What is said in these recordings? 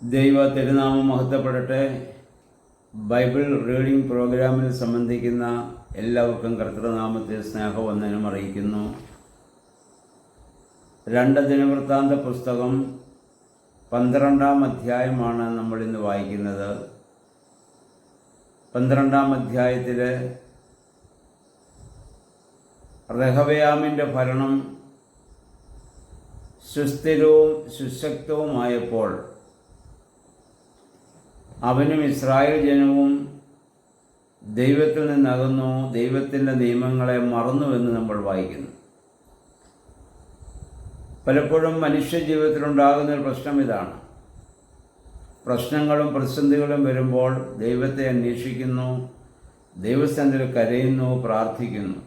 ദൈവ തിരുനാമം മഹത്വപ്പെടട്ടെ. Bible reading പ്രോഗ്രാമിൽ സംബന്ധിക്കുന്ന എല്ലാവർക്കും കർത്തൃനാമത്തിൽ സ്നേഹവന്ദനം അറിയിക്കുന്നു. 2 ദിനവൃത്താന്ത പുസ്തകം 12-ാം അധ്യായമാണ് നമ്മൾ ഇന്ന് വായിക്കുന്നത്. 12-ാം അധ്യായത്തിൽ റെഹബെയാമിൻ്റെ ഭരണം സുസ്ഥിരവും സുശക്തവുമായപ്പോൾ അവനും ഇസ്രായേൽ ജനവും ദൈവത്തിൽ നിന്നകന്നു, ദൈവത്തിൻ്റെ നിയമങ്ങളെ മറന്നുവെന്ന് നമ്മൾ വായിക്കുന്നു. പലപ്പോഴും മനുഷ്യ ജീവിതത്തിലുണ്ടാകുന്നൊരു പ്രശ്നം ഇതാണ്. പ്രശ്നങ്ങളും പ്രതിസന്ധികളും വരുമ്പോൾ ദൈവത്തെ അന്വേഷിക്കുന്നു, ദൈവസന്നിധിയിൽ കരയുന്നു, പ്രാർത്ഥിക്കുന്നു.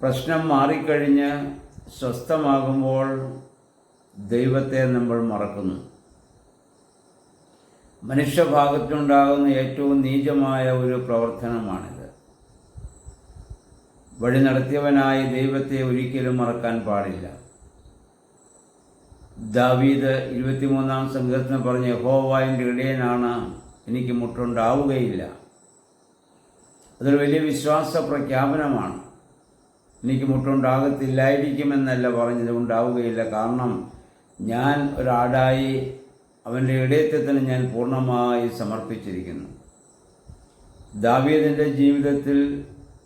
പ്രശ്നം മാറിക്കഴിഞ്ഞ് സ്വസ്ഥമാകുമ്പോൾ ദൈവത്തെ നമ്മൾ മറക്കുന്നു. മനുഷ്യഭാഗത്തുണ്ടാകുന്ന ഏറ്റവും നീചമായ ഒരു പ്രവർത്തനമാണിത്. വഴി നടത്തിയവനായ ദൈവത്തെ ഒരിക്കലും മറക്കാൻ പാടില്ല. ദാവീദ് 23-ാം സങ്കീർത്തനം പറഞ്ഞ്, യഹോവ എൻ്റെ ഇടയനാണ്, എനിക്ക് മുട്ടുണ്ടാവുകയില്ല. അതൊരു വലിയ വിശ്വാസ പ്രഖ്യാപനമാണ്. എനിക്ക് മുട്ടുണ്ടാകത്തില്ലായിരിക്കുമെന്നല്ല പറഞ്ഞത്, ഉണ്ടാവുകയില്ല. കാരണം ഞാൻ ഒരാടായി അവൻ്റെ ഇടയത്വത്തിന് ഞാൻ പൂർണ്ണമായി സമർപ്പിച്ചിരിക്കുന്നു. ദാവീദിൻ്റെ ജീവിതത്തിൽ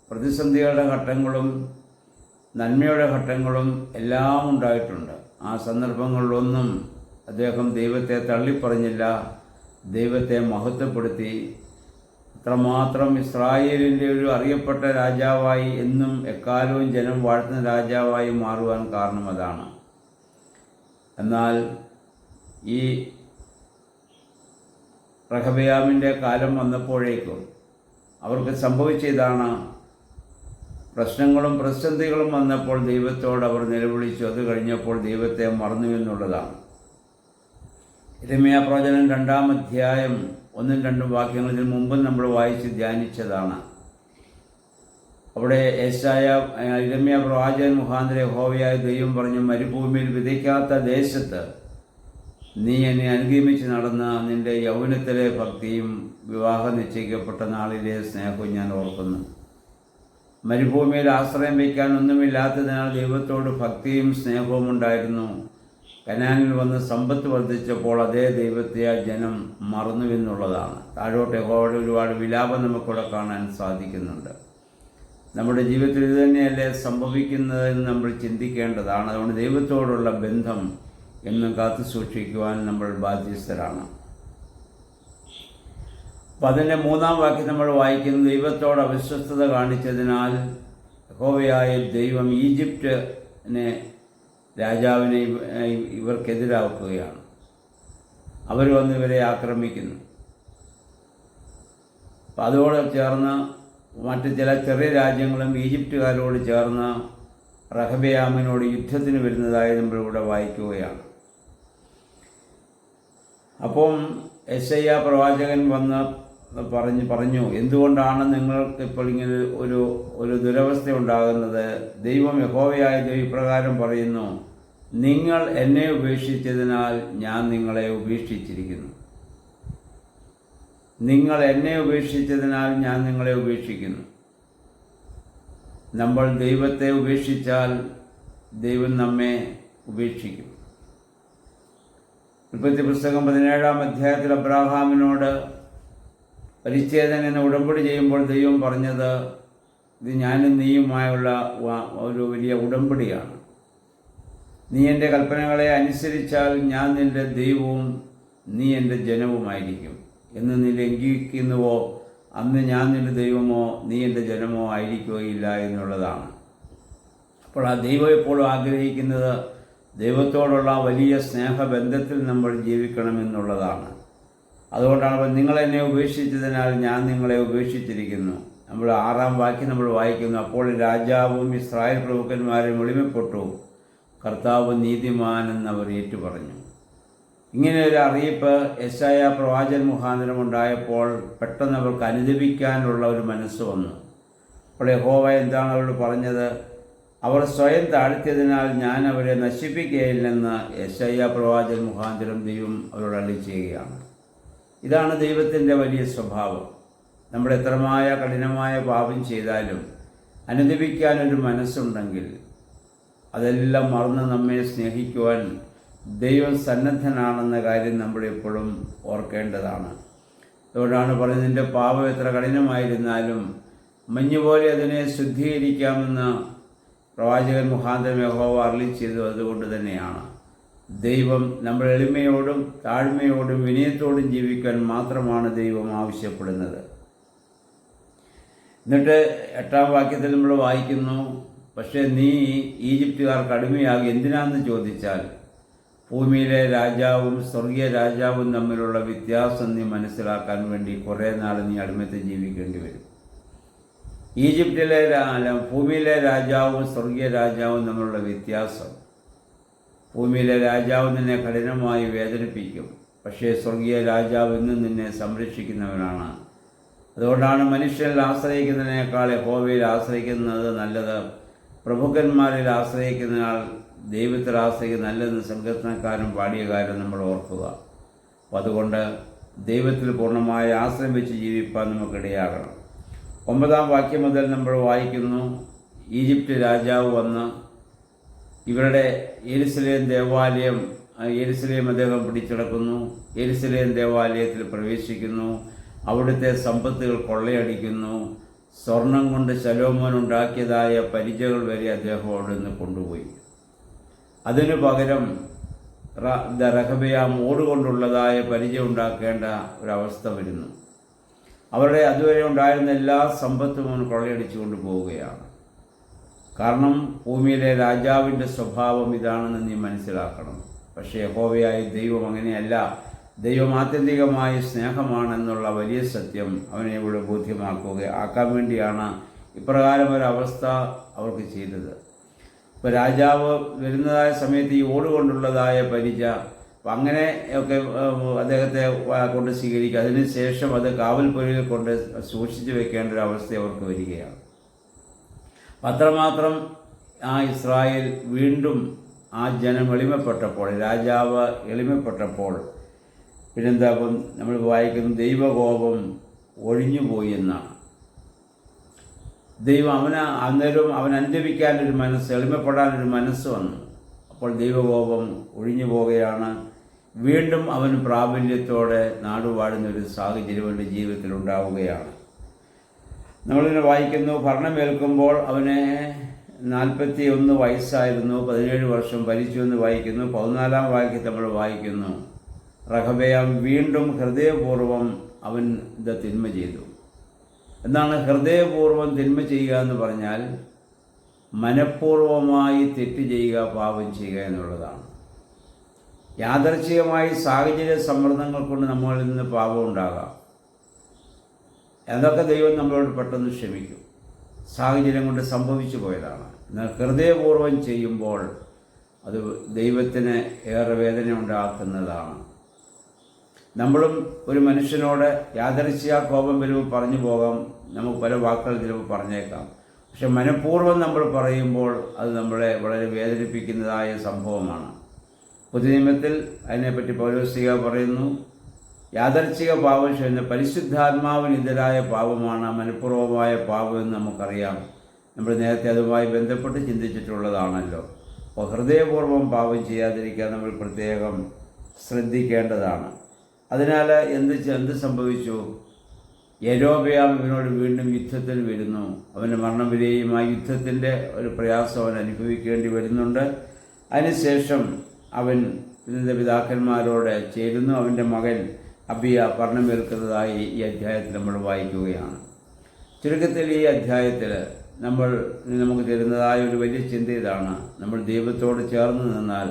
പ്രതിസന്ധികളുടെ ഘട്ടങ്ങളും നന്മയുടെ ഘട്ടങ്ങളും എല്ലാം ഉണ്ടായിട്ടുണ്ട്. ആ സന്ദർഭങ്ങളിലൊന്നും അദ്ദേഹം ദൈവത്തെ തള്ളിപ്പറഞ്ഞില്ല, ദൈവത്തെ മഹത്വപ്പെടുത്തി. അത്രമാത്രം ഇസ്രായേലിൻ്റെ ഒരു അറിയപ്പെട്ട രാജാവായി, എന്നും എക്കാലവും ജനം വാഴ്ത്തുന്ന രാജാവായി മാറുവാൻ കാരണം അതാണ്. എന്നാൽ ഈ റെഹബെയാമിൻ്റെ കാലം വന്നപ്പോഴേക്കും അവർക്ക് സംഭവിച്ചതാണ്. പ്രശ്നങ്ങളും പ്രതിസന്ധികളും വന്നപ്പോൾ ദൈവത്തോട് അവർ നിലവിളിച്ചു. അത് കഴിഞ്ഞപ്പോൾ ദൈവത്തെ മറന്നു എന്നുള്ളതാണ്. യിരെമ്യാ പ്രവചനം 2-ാം അധ്യായം 1-2 വാക്യങ്ങൾ ഇതിന് മുമ്പ് നമ്മൾ വായിച്ച് ധ്യാനിച്ചതാണ്. അവിടെ യിരെമ്യാ പ്രവാചകൻ മുഖാന്തരം യഹോവയായ ദൈവം പറഞ്ഞു, മരുഭൂമിയിൽ വിതയ്ക്കാത്ത ദേശത്ത് നീ എന്നെ അനുഗമിച്ച് നടന്ന നിന്റെ യൗവനത്തിലെ ഭക്തിയും വിവാഹം നിശ്ചയിക്കപ്പെട്ട നാളിലെ സ്നേഹവും ഞാൻ ഓർക്കുന്നു. മരുഭൂമിയിൽ ആശ്രയം വയ്ക്കാൻ ഒന്നുമില്ലാത്തതിനാൽ ദൈവത്തോട് ഭക്തിയും സ്നേഹവും ഉണ്ടായിരുന്നു. കനാനിൽ വന്ന് സമ്പത്ത് വർദ്ധിച്ചപ്പോൾ അതേ ദൈവത്തെ ആ ജനം മറന്നുവെന്നുള്ളതാണ്. താഴോട്ട് യഹോവയുടെ ഒരുപാട് വിലാപം നമുക്കിവിടെ കാണാൻ സാധിക്കുന്നുണ്ട്. നമ്മുടെ ജീവിതത്തിൽ ഇത് തന്നെയല്ലേ സംഭവിക്കുന്നതെന്ന് നമ്മൾ ചിന്തിക്കേണ്ടതാണ്. അതുകൊണ്ട് ദൈവത്തോടുള്ള ബന്ധം എന്നും കാത്തു സൂക്ഷിക്കുവാൻ നമ്മൾ ബാധ്യസ്ഥരാണ്. അപ്പം അതിൻ്റെ 3-ാം വാക്യം നമ്മൾ വായിക്കുന്നത്, ദൈവത്തോട് അവിശ്വസ്തത കാണിച്ചതിനാൽ യഹോവയായ ദൈവം ഈജിപ്റ്റിനെ രാജാവിനെ ഇവർക്കെതിരാക്കുകയാണ്. അവർ വന്ന് ഇവരെ ആക്രമിക്കുന്നു. അപ്പം അതോട് ചേർന്ന് മറ്റ് ചില ചെറിയ രാജ്യങ്ങളും ഈജിപ്തുകാരോട് ചേർന്ന് റെഹബെയാമിനോട് യുദ്ധത്തിന് വരുന്നതായി നമ്മളിവിടെ വായിക്കുകയാണ്. അപ്പം യെശയ്യാ പ്രവാചകൻ വന്ന് പറഞ്ഞു, എന്തുകൊണ്ടാണ് നിങ്ങൾക്ക് ഇപ്പോൾ ഇങ്ങനെ ഒരു ദുരവസ്ഥ ഉണ്ടാകുന്നത്? ദൈവം യഹോവയായ ദൈവം ഇപ്രകാരം പറയുന്നു, നിങ്ങൾ എന്നെ ഉപേക്ഷിച്ചതിനാൽ ഞാൻ നിങ്ങളെ ഉപേക്ഷിച്ചിരിക്കുന്നു. നിങ്ങൾ എന്നെ ഉപേക്ഷിച്ചതിനാൽ ഞാൻ നിങ്ങളെ ഉപേക്ഷിക്കുന്നു. നമ്മൾ ദൈവത്തെ ഉപേക്ഷിച്ചാൽ ദൈവം നമ്മെ ഉപേക്ഷിക്കും. ഉൽപ്പത്തി പുസ്തകം 17-ാം അധ്യായത്തിൽ അബ്രാഹാമിനോട് പരിച്ഛേദന എന്ന ഉടമ്പടി ചെയ്യുമ്പോൾ ദൈവം പറഞ്ഞത്, ഇത് ഞാനും നീയുമായുള്ള ഒരു വലിയ ഉടമ്പടിയാണ്. നീ എൻ്റെ കൽപ്പനകളെ അനുസരിച്ചാൽ ഞാൻ നിൻ്റെ ദൈവവും നീ എൻ്റെ ജനവുമായിരിക്കും. എന്ന് നീ ലംഘിക്കുന്നുവോ അന്ന് ഞാൻ നിൻ്റെ ദൈവമോ നീ എൻ്റെ ജനമോ ആയിരിക്കുകയില്ല എന്നുള്ളതാണ്. അപ്പോൾ ആ ദൈവം എപ്പോഴും ആഗ്രഹിക്കുന്നത് ദൈവത്തോടുള്ള വലിയ സ്നേഹബന്ധത്തിൽ നമ്മൾ ജീവിക്കണമെന്നുള്ളതാണ്. അതുകൊണ്ടാണ് നിങ്ങൾ എന്നെ ഉപേക്ഷിച്ചതിനാൽ ഞാൻ നിങ്ങളെ ഉപേക്ഷിച്ചിരിക്കുന്നു. നമ്മൾ 6-ാം വാക്യം നമ്മൾ വായിക്കുന്നു, അപ്പോൾ രാജാവും ഇസ്രായേൽ പ്രഭുക്കന്മാരും എളിമപ്പെട്ടു, കർത്താവ് നീതിമാൻ എന്നവർ ഏറ്റുപറഞ്ഞു. ഇങ്ങനെ ഒരു അറിയിപ്പ് യെശയ്യാ പ്രവാചകൻ മുഖാന്തരം ഉണ്ടായപ്പോൾ പെട്ടെന്ന് അവർക്ക് അനുദപിക്കാനുള്ള ഒരു മനസ്സ് വന്നു. അപ്പോൾ യഹോവ എന്താണ് അവരോട് പറഞ്ഞത്? അവർ സ്വയം താഴ്ത്തിയതിനാൽ ഞാൻ അവരെ നശിപ്പിക്കുകയില്ലെന്ന് യെശയ്യാ പ്രവാചകൻ മുഖാന്തരം ദൈവം അവരോട് അരുളിച്ചെയ്യുകയാണ്. ഇതാണ് ദൈവത്തിൻ്റെ വലിയ സ്വഭാവം. നമ്മൾ എത്രമായ കഠിനമായ പാപം ചെയ്താലും അനുദപിക്കാനൊരു മനസ്സുണ്ടെങ്കിൽ അതെല്ലാം മറന്ന് നമ്മെ സ്നേഹിക്കുവാൻ ദൈവം സന്നദ്ധനാണെന്ന കാര്യം നമ്മളെപ്പോഴും ഓർക്കേണ്ടതാണ്. അതുകൊണ്ടാണ് പറയുന്നത്, നിൻ്റെ പാപം എത്ര കഠിനമായിരുന്നാലും മഞ്ഞുപോലെ അതിനെ ശുദ്ധീകരിക്കാമെന്ന് പ്രവാചകൻ മുഖാന്തരം യഹോവ അരുളി ചെയ്തു. അതുകൊണ്ട് തന്നെയാണ് ദൈവം നമ്മൾ എളിമയോടും താഴ്മയോടും വിനയത്തോടും ജീവിക്കാൻ മാത്രമാണ് ദൈവം ആവശ്യപ്പെടുന്നത്. എന്നിട്ട് 8-ാം വാക്യത്തിൽ നമ്മൾ വായിക്കുന്നു, പക്ഷേ നീ ഈജിപ്തുകാർക്ക് അടിമയാകും. എന്തിനാണെന്ന് ചോദിച്ചാൽ, ഭൂമിയിലെ രാജാവും സ്വർഗീയ രാജാവും തമ്മിലുള്ള വ്യത്യാസം നീ മനസ്സിലാക്കാൻ വേണ്ടി കുറേ നാൾ നീ അടിമത്തിൽ ജീവിക്കേണ്ടി വരും. ഈജിപ്തിലെ ഭൂമിയിലെ രാജാവും സ്വർഗീയ രാജാവും തമ്മിലുള്ള വ്യത്യാസം, ഭൂമിയിലെ രാജാവ് നിന്നെ കഠിനമായി വേദനിപ്പിക്കും, പക്ഷേ സ്വർഗീയ രാജാവ് ഇന്നും നിന്നെ സംരക്ഷിക്കുന്നവനാണ്. അതുകൊണ്ടാണ് മനുഷ്യരിൽ ആശ്രയിക്കുന്നതിനേക്കാൾ യഹോവയിൽ ആശ്രയിക്കുന്നത് നല്ലത്, പ്രഭുക്കന്മാരിൽ ആശ്രയിക്കുന്നതിനാൽ ദൈവത്തിൽ ആശ്രയിക്കുന്ന നല്ലതെന്ന് സങ്കീർത്തനക്കാരൻ പാടിയ കാര്യം നമ്മൾ ഓർക്കുക. അപ്പോൾ അതുകൊണ്ട് ദൈവത്തിൽ പൂർണ്ണമായ ആശ്രയം വെച്ച് ജീവിപ്പാൻ നമുക്കിടയാകണം. 9-ാം വാക്യം മുതൽ നമ്മൾ വായിക്കുന്നു, ഈജിപ്റ്റ് രാജാവ് വന്ന് ഇവരുടെ യെരുശലേം ദേവാലയം അദ്ദേഹം പിടിച്ചെടുക്കുന്നു. യെരുശലേം ദേവാലയത്തിൽ പ്രവേശിക്കുന്നു, അവിടുത്തെ സമ്പത്തുകൾ കൊള്ളയടിക്കുന്നു. സ്വർണം കൊണ്ട് ശലോമോൻ ഉണ്ടാക്കിയതായ പരിചകൾ വരെ അദ്ദേഹം അവിടെ നിന്ന് കൊണ്ടുപോയി. അതിനു പകരം റഹബയാം ഓടുകൊണ്ടുള്ളതായ പരിച ഉണ്ടാക്കേണ്ട ഒരവസ്ഥ വരുന്നു. അവരുടെ അതുവരെ ഉണ്ടായിരുന്ന എല്ലാ സമ്പത്തും അവൻ കൊള്ളയടിച്ചു കൊണ്ടുപോവുകയാണ്. കാരണം ഭൂമിയിലെ രാജാവിൻ്റെ സ്വഭാവം ഇതാണെന്ന് നീ മനസ്സിലാക്കണം. പക്ഷേ യഹോവയായ ദൈവം അങ്ങനെയല്ല. ദൈവം ആത്യന്തികമായ സ്നേഹമാണെന്നുള്ള വലിയ സത്യം അവനെ ഇവിടെ ആക്കാൻ വേണ്ടിയാണ് ഇപ്രകാരം ഒരവസ്ഥ അവർക്ക് ചെയ്തത്. ഇപ്പോൾ രാജാവ് വരുന്നതായ സമയത്ത് ഈ ഓടുകൊണ്ടുള്ളതായ പരിച അങ്ങനെ ഒക്കെ അദ്ദേഹത്തെ കൊണ്ട് സ്വീകരിക്കുക, അതിനുശേഷം അത് കാവൽപ്പുരയിൽ കൊണ്ട് സൂക്ഷിച്ചു വെക്കേണ്ട ഒരു അവസ്ഥ അവർക്ക് വരികയാണ്. അത്രമാത്രം ആ ഇസ്രായേൽ വീണ്ടും ആ ജനം എളിമപ്പെട്ടപ്പോൾ, രാജാവ് എളിമപ്പെട്ടപ്പോൾ പിന്നെന്താ നമ്മൾ വായിക്കുന്നു, ദൈവകോപം ഒഴിഞ്ഞുപോയി എന്നാണ്. ദൈവം അന്നേരം അനുദപിക്കാനൊരു മനസ്സ്, എളിമപ്പെടാനൊരു മനസ്സ് വന്നു. അപ്പോൾ ദൈവകോപം ഒഴിഞ്ഞു പോവുകയാണ്. വീണ്ടും അവന് പ്രാബല്യത്തോടെ നാടുവാഴുന്നൊരു സാഹചര്യം അവൻ്റെ ജീവിതത്തിൽ ഉണ്ടാവുകയാണ്. നമ്മളിങ്ങനെ വായിക്കുന്നു, ഭരണമേൽക്കുമ്പോൾ അവന് 41 വയസ്സായിരുന്നു, 17 വർഷം ഭരിച്ചു എന്ന് വായിക്കുന്നു. 14-ാം വാക്യത്തിൽ നമ്മൾ വായിക്കുന്നു, റഹബയാം വീണ്ടും ഹൃദയപൂർവ്വം അവൻ ഇത് തിന്മ ചെയ്തു. എന്നാണ് ഹൃദയപൂർവ്വം തിന്മ ചെയ്യുക എന്ന് പറഞ്ഞാൽ? മനഃപൂർവമായി തെറ്റ് ചെയ്യുക, പാപം ചെയ്യുക എന്നുള്ളതാണ്. യാദർച്ഛികമായി സാഹചര്യ സമ്മർദ്ദങ്ങൾ കൊണ്ട് നമ്മളിൽ നിന്ന് പാപം ഉണ്ടാകാം. അതൊക്കെ ദൈവം നമ്മളോട് പെട്ടെന്ന് ക്ഷമിക്കും. സാഹചര്യം കൊണ്ട് സംഭവിച്ചു പോയതാണ്. എന്നാൽ ഹൃദയപൂർവ്വം ചെയ്യുമ്പോൾ അത് ദൈവത്തിന് ഏറെ വേദന ഉണ്ടാക്കുന്നതാണ്. നമ്മളും ഒരു മനുഷ്യനോട് യാദർച്ഛിക കോപം വരുമ്പോൾ പറഞ്ഞു പോകാം, നമുക്ക് പല വാക്കുകൾ ചിലപ്പോൾ പറഞ്ഞേക്കാം. പക്ഷെ മനഃപൂർവ്വം നമ്മൾ പറയുമ്പോൾ അത് നമ്മളെ വളരെ വേദനിപ്പിക്കുന്നതായ സംഭവമാണ്. പുതുനിയമത്തിൽ അതിനെപ്പറ്റി പൗലോസ്ലീഹ പറയുന്നു, യാദർച്ഛിക പാപം ചെയ്യുന്ന പരിശുദ്ധാത്മാവിനെതിരായ പാപമാണ് മനഃപൂർവ്വമായ പാപമെന്ന് നമുക്കറിയാം. നമ്മൾ നേരത്തെ അതുമായി ബന്ധപ്പെട്ട് ചിന്തിച്ചിട്ടുള്ളതാണല്ലോ. അപ്പോൾ ഹൃദയപൂർവ്വം പാപം ചെയ്യാതിരിക്കാൻ നമ്മൾ പ്രത്യേകം ശ്രദ്ധിക്കേണ്ടതാണ്. അതിനാൽ എന്ത് സംഭവിച്ചു? യെരോബെയാം ഇവനോട് വീണ്ടും യുദ്ധത്തിന് വരുന്നു. അവൻ്റെ മരണം വരെയും ആ യുദ്ധത്തിൻ്റെ ഒരു പ്രയാസം അവൻ അനുഭവിക്കേണ്ടി വരുന്നുണ്ട്. അതിനുശേഷം അവൻ ഇതിൻ്റെ പിതാക്കന്മാരോട് ചേരുന്നു. അവൻ്റെ മകൻ അബിയ ഭരണമേൽക്കുന്നതായി ഈ അധ്യായത്തിൽ നമ്മൾ വായിക്കുകയാണ്. ചുരുക്കത്തിൽ ഈ അധ്യായത്തിൽ നമുക്ക് തരുന്നതായ ഒരു വലിയ ചിന്ത ഇതാണ്: നമ്മൾ ദൈവത്തോട് ചേർന്ന് നിന്നാൽ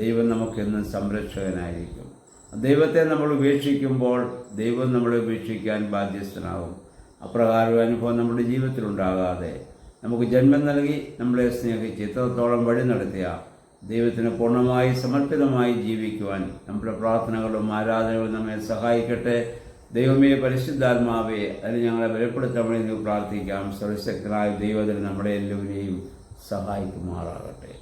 ദൈവം നമുക്കെന്നും സംരക്ഷകനായിരിക്കും. ദൈവത്തെ നമ്മൾ ഉപേക്ഷിക്കുമ്പോൾ ദൈവം നമ്മളെ ഉപേക്ഷിക്കാൻ ബാധ്യസ്ഥനാകും. അപ്രകാരം അനുഭവം നമ്മുടെ ജീവിതത്തിലുണ്ടാകാതെ നമുക്ക് ജന്മം നൽകി നമ്മളെ സ്നേഹിച്ച് ഇത്രത്തോളം വഴി നടത്തിയ ദൈവത്തിന് പൂർണ്ണമായി സമർപ്പിതമായി ജീവിക്കുവാൻ നമ്മുടെ പ്രാർത്ഥനകളും ആരാധനകളും നമ്മെ സഹായിക്കട്ടെ. ദൈവമേ, പരിശുദ്ധാത്മാവേ, അതിന് ഞങ്ങളെ ബലപ്പെടുത്തണമെന്ന് പ്രാർത്ഥിക്കാം. സർവശക്തനായ ദൈവത്തിന് നമ്മളെ എല്ലാവരെയും സഹായിക്കുമാറാകട്ടെ.